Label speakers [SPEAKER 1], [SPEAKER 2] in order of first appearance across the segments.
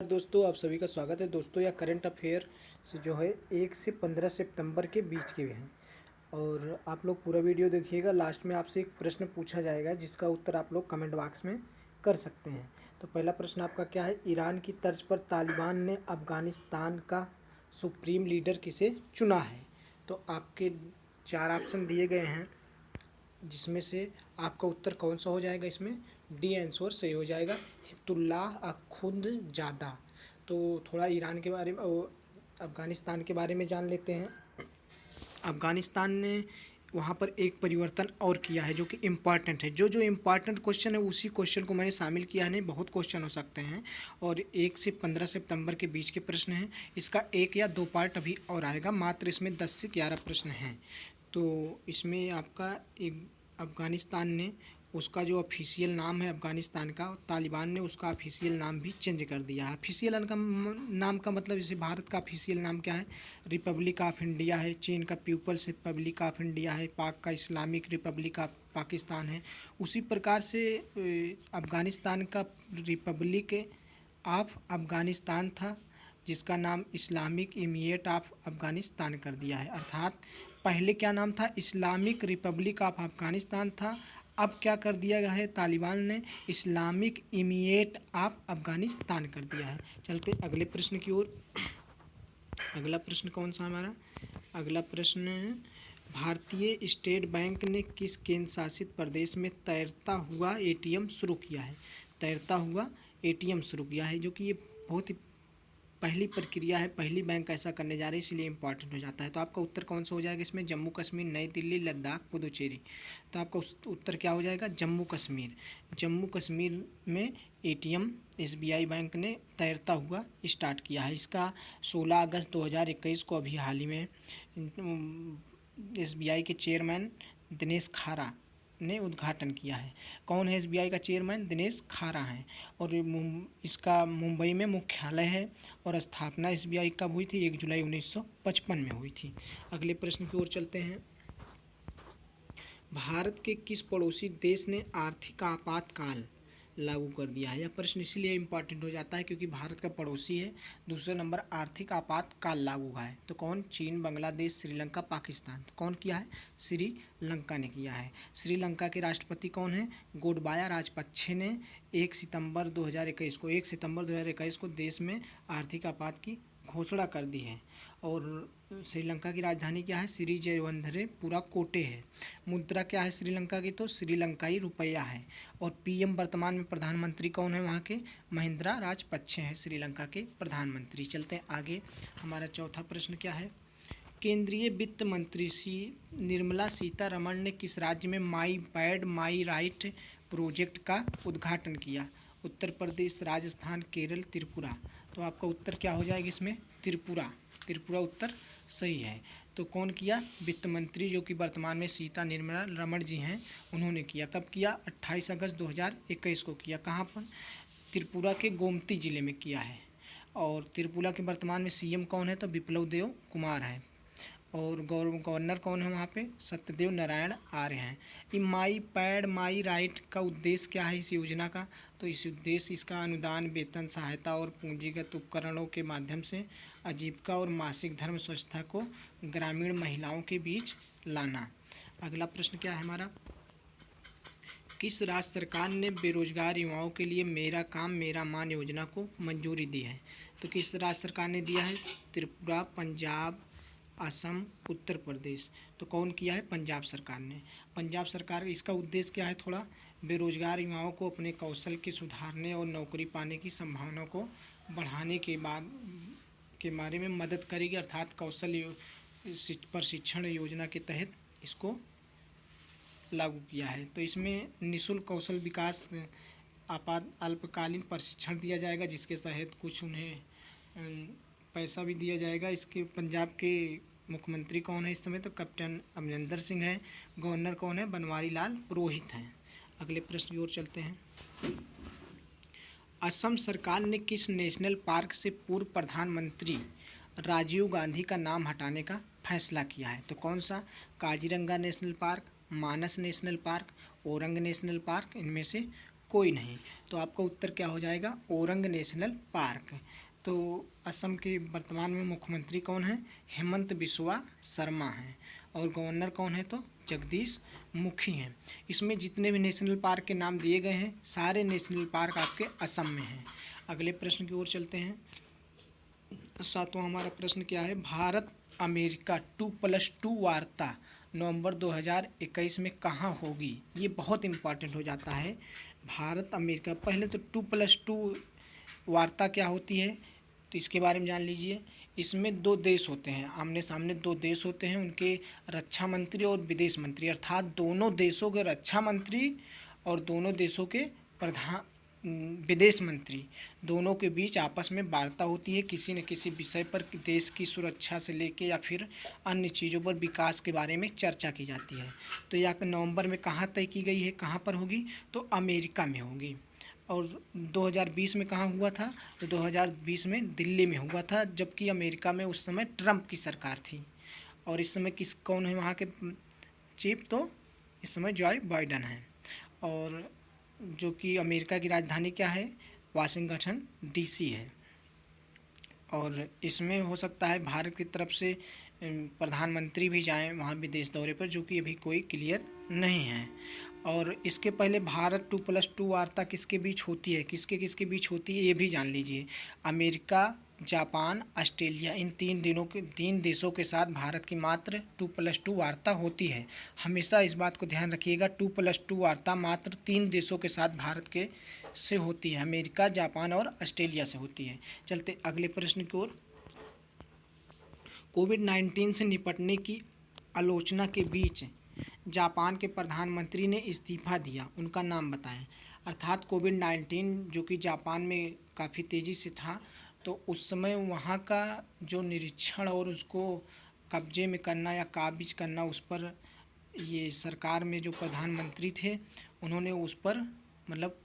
[SPEAKER 1] दोस्तों आप सभी का स्वागत है। दोस्तों यह करंट अफेयर से जो है 1 से 15 सितंबर के बीच के हैं और आप लोग पूरा वीडियो देखिएगा। लास्ट में आपसे एक प्रश्न पूछा जाएगा जिसका उत्तर आप लोग कमेंट बॉक्स में कर सकते हैं। तो पहला प्रश्न आपका क्या है? ईरान की तर्ज पर तालिबान ने अफ़गानिस्तान का सुप्रीम लीडर किसे चुना है? तो आपके 4 ऑप्शन दिए गए हैं जिसमें से आपका उत्तर कौन सा हो जाएगा? इसमें डी आंसर सही हो जाएगा, हिब्तुल्लाह अखुंदजादा। तो थोड़ा ईरान के बारे में अफ़गानिस्तान के बारे में जान लेते हैं। अफ़गानिस्तान ने वहाँ पर एक परिवर्तन और किया है जो कि इम्पॉर्टेंट है। जो इम्पॉर्टेंट क्वेश्चन है उसी क्वेश्चन को मैंने शामिल किया है। नहीं, बहुत क्वेश्चन हो सकते हैं और 1 से 15 सितंबर के बीच के प्रश्न हैं। इसका 1 या 2 पार्ट अभी और आएगा। मात्र इसमें 10 से 11 प्रश्न हैं। तो इसमें आपका एक अफ़गानिस्तान ने उसका जो ऑफिशियल नाम है अफ़गानिस्तान का, तालिबान ने उसका ऑफिशियल नाम भी चेंज कर दिया है। ऑफिशियल नाम का मतलब जैसे भारत का ऑफिशियल नाम क्या है? रिपब्लिक ऑफ इंडिया है। चीन का पीपल्स रिपब्लिक ऑफ इंडिया है। पाक का इस्लामिक रिपब्लिक ऑफ पाकिस्तान है। उसी प्रकार से अफ़गानिस्तान का रिपब्लिक ऑफ अफ़गानिस्तान था जिसका नाम इस्लामिक इमीरेट ऑफ अफ़गानिस्तान कर दिया है। अर्थात पहले क्या नाम था? इस्लामिक रिपब्लिक ऑफ अफ़गानिस्तान था। अब क्या कर दिया गया है? तालिबान ने इस्लामिक इमीरेट ऑफ अफ़गानिस्तान कर दिया है। चलते अगले प्रश्न की ओर। अगला प्रश्न कौन सा हमारा? अगला प्रश्न है, भारतीय स्टेट बैंक ने किस केंद्र शासित प्रदेश में तैरता हुआ एटीएम शुरू किया है? तैरता हुआ एटीएम शुरू किया है, जो कि ये बहुत ही पहली प्रक्रिया है। पहली बैंक ऐसा करने जा रही है, इसलिए इम्पॉर्टेंट हो जाता है। तो आपका उत्तर कौन सा हो जाएगा इसमें? जम्मू कश्मीर, नई दिल्ली, लद्दाख, पुदुचेरी। तो आपका उत्तर क्या हो जाएगा? जम्मू कश्मीर। जम्मू कश्मीर में एटीएम एसबीआई बैंक ने तैरता हुआ स्टार्ट किया है। इसका 16 अगस्त 2021 को अभी हाल ही में एसबीआई के चेयरमैन दिनेश खारा ने उद्घाटन किया है। कौन है एसबीआई का चेयरमैन? दिनेश खारा हैं। और इसका मुंबई में मुख्यालय है और स्थापना एसबीआई कब हुई थी? 1 जुलाई 1955 में हुई थी। अगले प्रश्न की ओर चलते हैं। भारत के किस पड़ोसी देश ने आर्थिक आपातकाल लागू कर दिया है? यह प्रश्न इसलिए इम्पॉर्टेंट हो जाता है क्योंकि भारत का पड़ोसी है। दूसरे नंबर आर्थिक आपातकाल लागू है तो कौन? चीन, बांग्लादेश, श्रीलंका, पाकिस्तान। तो कौन किया है? श्रीलंका ने किया है। श्रीलंका के राष्ट्रपति कौन है? गोडबाया राजपक्षे ने 1 सितंबर 2021 को देश में आर्थिक आपात की घोषणा कर दी है। और श्रीलंका की राजधानी क्या है? श्रीजयवर्धनेपुरा कोटे है। मुद्रा क्या है श्रीलंका की? तो श्रीलंकाई रुपया है। और पीएम वर्तमान में प्रधानमंत्री कौन है वहाँ के? महिंद्रा राजपक्षे हैं श्रीलंका के प्रधानमंत्री। चलते हैं आगे। हमारा चौथा प्रश्न क्या है? केंद्रीय वित्त मंत्री निर्मला सीतारमण ने किस राज्य में माई पैड माई राइट प्रोजेक्ट का उद्घाटन किया? उत्तर प्रदेश, राजस्थान, केरल, त्रिपुरा। तो आपका उत्तर क्या हो जाएगा इसमें? त्रिपुरा। त्रिपुरा उत्तर सही है। तो कौन किया? वित्त मंत्री जो कि वर्तमान में सीता निर्मला रमण जी हैं, उन्होंने किया। कब किया? 28 अगस्त 2021 को किया। कहाँ पर? त्रिपुरा के गोमती जिले में किया है। और त्रिपुरा के वर्तमान में सीएम कौन है? तो विप्लव देव कुमार है। और गवर्नर कौन है वहाँ पे? सत्यदेव नारायण आर्य हैं। ये माई पैड माई राइट का उद्देश्य क्या है इस योजना का? तो इस उद्देश्य इसका अनुदान, वेतन, सहायता और पूंजीगत उपकरणों के माध्यम से आजीविका और मासिक धर्म स्वच्छता को ग्रामीण महिलाओं के बीच लाना। अगला प्रश्न क्या है हमारा? किस राज्य सरकार ने बेरोजगार युवाओं के लिए मेरा काम मेरा मान योजना को मंजूरी दी है? तो किस राज्य सरकार ने दिया है? त्रिपुरा, पंजाब, असम, उत्तर प्रदेश। तो कौन किया है? पंजाब सरकार ने। पंजाब सरकार, इसका उद्देश्य क्या है? थोड़ा बेरोजगार युवाओं को अपने कौशल के सुधारने और नौकरी पाने की संभावना को बढ़ाने के बारे में मदद करेगी। अर्थात कौशल प्रशिक्षण योजना के तहत इसको लागू किया है। तो इसमें निःशुल्क कौशल विकास अल्पकालीन प्रशिक्षण दिया जाएगा जिसके तहत कुछ उन्हें पैसा भी दिया जाएगा। इसके पंजाब के मुख्यमंत्री कौन है इस समय? तो कैप्टन अमरिंदर सिंह हैं। गवर्नर कौन है? बनवारी लाल पुरोहित हैं। अगले प्रश्न की ओर चलते हैं। असम सरकार ने किस नेशनल पार्क से पूर्व प्रधानमंत्री राजीव गांधी का नाम हटाने का फैसला किया है? तो कौन सा? Kaziranga national park, Manas national park, Orang national park, इनमें से कोई नहीं। तो आपका उत्तर क्या हो जाएगा, ओरंग नेशनल पार्क। तो असम के वर्तमान में मुख्यमंत्री कौन है, हेमंत बिस्वा शर्मा हैं। और गवर्नर कौन है, तो जगदीश मुखी हैं। इसमें जितने भी नेशनल पार्क के नाम दिए गए हैं सारे नेशनल पार्क आपके असम में हैं। अगले प्रश्न की ओर चलते हैं। सातवां हमारा प्रश्न क्या है, भारत अमेरिका 2+2 वार्ता नवंबर 2021 में कहाँ होगी। ये बहुत इंपॉर्टेंट हो जाता है। भारत अमेरिका, पहले तो 2+2 वार्ता क्या होती है तो इसके बारे में जान लीजिए। इसमें दो देश होते हैं, आमने सामने दो देश होते हैं, उनके रक्षा मंत्री और विदेश मंत्री, अर्थात दोनों देशों के रक्षा मंत्री और दोनों देशों के प्रधान विदेश मंत्री, दोनों के बीच आपस में वार्ता होती है किसी न किसी विषय पर, देश की सुरक्षा से लेके या फिर अन्य चीज़ों पर, विकास के बारे में चर्चा की जाती है। तो यह नवंबर में कहाँ तय की गई है, कहाँ पर होगी, तो अमेरिका में होगी। और 2020 में कहाँ हुआ था, तो 2020 में दिल्ली में हुआ था, जबकि अमेरिका में उस समय ट्रंप की सरकार थी। और इस समय कौन है वहाँ के चीफ, तो इस समय जॉय बाइडन है। और जो कि अमेरिका की राजधानी क्या है, वाशिंगटन डीसी है। और इसमें हो सकता है भारत की तरफ से प्रधानमंत्री भी जाएं वहाँ विदेश दौरे पर, जो कि अभी कोई क्लियर नहीं है। और इसके पहले भारत 2+2 वार्ता किसके बीच होती है, किसके किसके बीच होती है ये भी जान लीजिए। अमेरिका, जापान, ऑस्ट्रेलिया, इन तीन देशों के साथ भारत की मात्र 2+2 वार्ता होती है। हमेशा इस बात को ध्यान रखिएगा, 2+2 वार्ता मात्र 3 देशों के साथ भारत के से होती है, अमेरिका, जापान और ऑस्ट्रेलिया से होती है। चलते अगले प्रश्न की ओर। कोविड-19 से निपटने की आलोचना के बीच जापान के प्रधानमंत्री ने इस्तीफा दिया, उनका नाम बताएं। अर्थात कोविड-19 जो कि जापान में काफ़ी तेज़ी से था, तो उस समय वहाँ का जो निरीक्षण और उसको कब्जे में करना या काबिज करना, उस पर ये सरकार में जो प्रधानमंत्री थे उन्होंने उस पर मतलब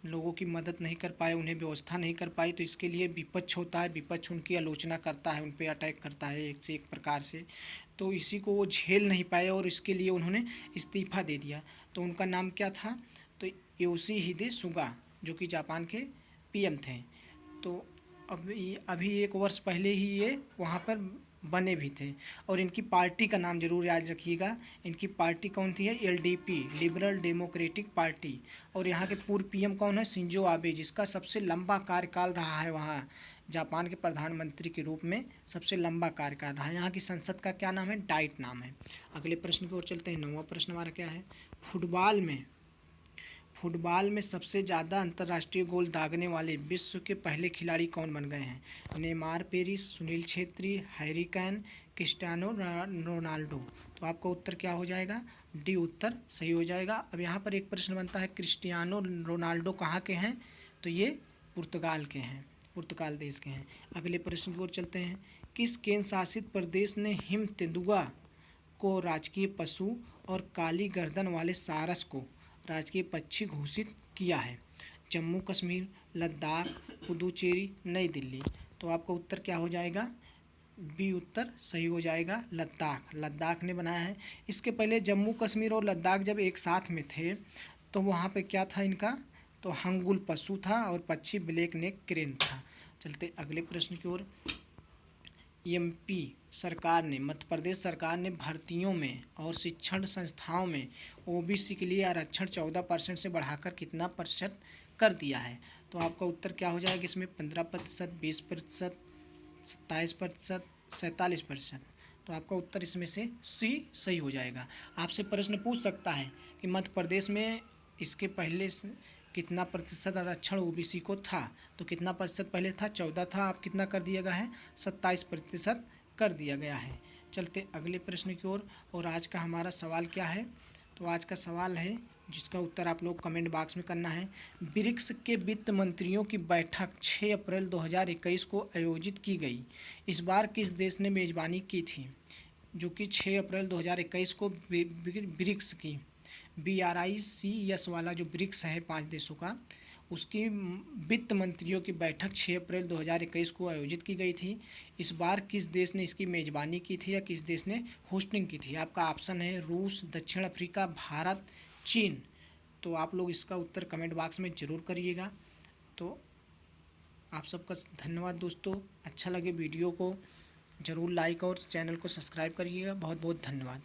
[SPEAKER 1] लोगों की मदद नहीं कर पाए, उन्हें व्यवस्था नहीं कर पाई। तो इसके लिए विपक्ष होता है, विपक्ष उनकी आलोचना करता है, उन पर अटैक करता है एक से एक प्रकार से। तो इसी को वो झेल नहीं पाए और इसके लिए उन्होंने इस्तीफा दे दिया। तो उनका नाम क्या था, तो योशिहिदे सुगा, जो कि जापान के पीएम थे। तो अभी 1 वर्ष पहले ही ये वहाँ पर बने भी थे। और इनकी पार्टी का नाम जरूर याद रखिएगा, इनकी पार्टी कौन थी है, एलडीपी, लिबरल डेमोक्रेटिक पार्टी। और यहाँ के पूर्व पीएम कौन है, शिंजो आबे, जिसका सबसे लंबा कार्यकाल रहा है वहाँ जापान के प्रधानमंत्री के रूप में, सबसे लंबा कार्यकाल रहा है। यहाँ की संसद का क्या नाम है, डाइट नाम है। अगले प्रश्न की ओर चलते हैं। 9वां प्रश्न हमारा क्या है, फुटबॉल में सबसे ज़्यादा अंतर्राष्ट्रीय गोल दागने वाले विश्व के पहले खिलाड़ी कौन बन गए हैं। Neymar Paris, Sunil Chhetri, Harry can, Cristiano Ronaldo. तो आपका उत्तर क्या हो जाएगा, डी उत्तर सही हो जाएगा। अब यहाँ पर एक प्रश्न बनता है, क्रिस्टियानो रोनाल्डो कहाँ के हैं, तो ये पुर्तगाल के हैं, पुर्तगाल देश के हैं। अगले प्रश्न की ओर चलते हैं। किस केंद्र शासित प्रदेश ने हिम तेंदुआ को राजकीय पशु और काली गर्दन वाले सारस को राजकीय पक्षी घोषित किया है। जम्मू कश्मीर, लद्दाख, पुदुचेरी, नई दिल्ली। तो आपका उत्तर क्या हो जाएगा, बी उत्तर सही हो जाएगा, लद्दाख ने बनाया है। इसके पहले जम्मू कश्मीर और लद्दाख जब एक साथ में थे तो वहाँ पे क्या था इनका, तो हंगुल पशु था और पक्षी ब्लैक नेक क्रेन था। चलते अगले प्रश्न की ओर। एमपी सरकार ने, मध्य प्रदेश सरकार ने भर्तियों में और शिक्षण संस्थाओं में ओबीसी के लिए आरक्षण 14% से बढ़ाकर कितना प्रतिशत कर दिया है। तो आपका उत्तर क्या हो जाएगा इसमें, 15%, 20%, 27%, 47%। तो आपका उत्तर इसमें से सी सही हो जाएगा। आपसे प्रश्न पूछ सकता है कि मध्य प्रदेश में इसके पहले कितना प्रतिशत आरक्षण ओबीसी को था, तो कितना प्रतिशत पहले था, 14 था, अब कितना कर दिया गया है, 27% कर दिया गया है। चलते अगले प्रश्न की ओर। और आज का हमारा सवाल क्या है, तो आज का सवाल है जिसका उत्तर आप लोग कमेंट बॉक्स में करना है। ब्रिक्स के वित्त मंत्रियों की बैठक 6 अप्रैल 2021 को आयोजित की गई, इस बार किस देश ने मेज़बानी की थी। जो कि 6 अप्रैल 2021 को ब्रिक्स की BRICS वाला जो ब्रिक्स है 5 देशों का, उसकी वित्त मंत्रियों की बैठक 6 अप्रैल 2021 को आयोजित की गई थी। इस बार किस देश ने इसकी मेज़बानी की थी या किस देश ने होस्टिंग की थी। आपका ऑप्शन है रूस, दक्षिण अफ्रीका, भारत, चीन। तो आप लोग इसका उत्तर कमेंट बॉक्स में ज़रूर करिएगा। तो आप सबका धन्यवाद दोस्तों। अच्छा लगे वीडियो को ज़रूर लाइक और चैनल को सब्सक्राइब करिएगा। बहुत बहुत धन्यवाद।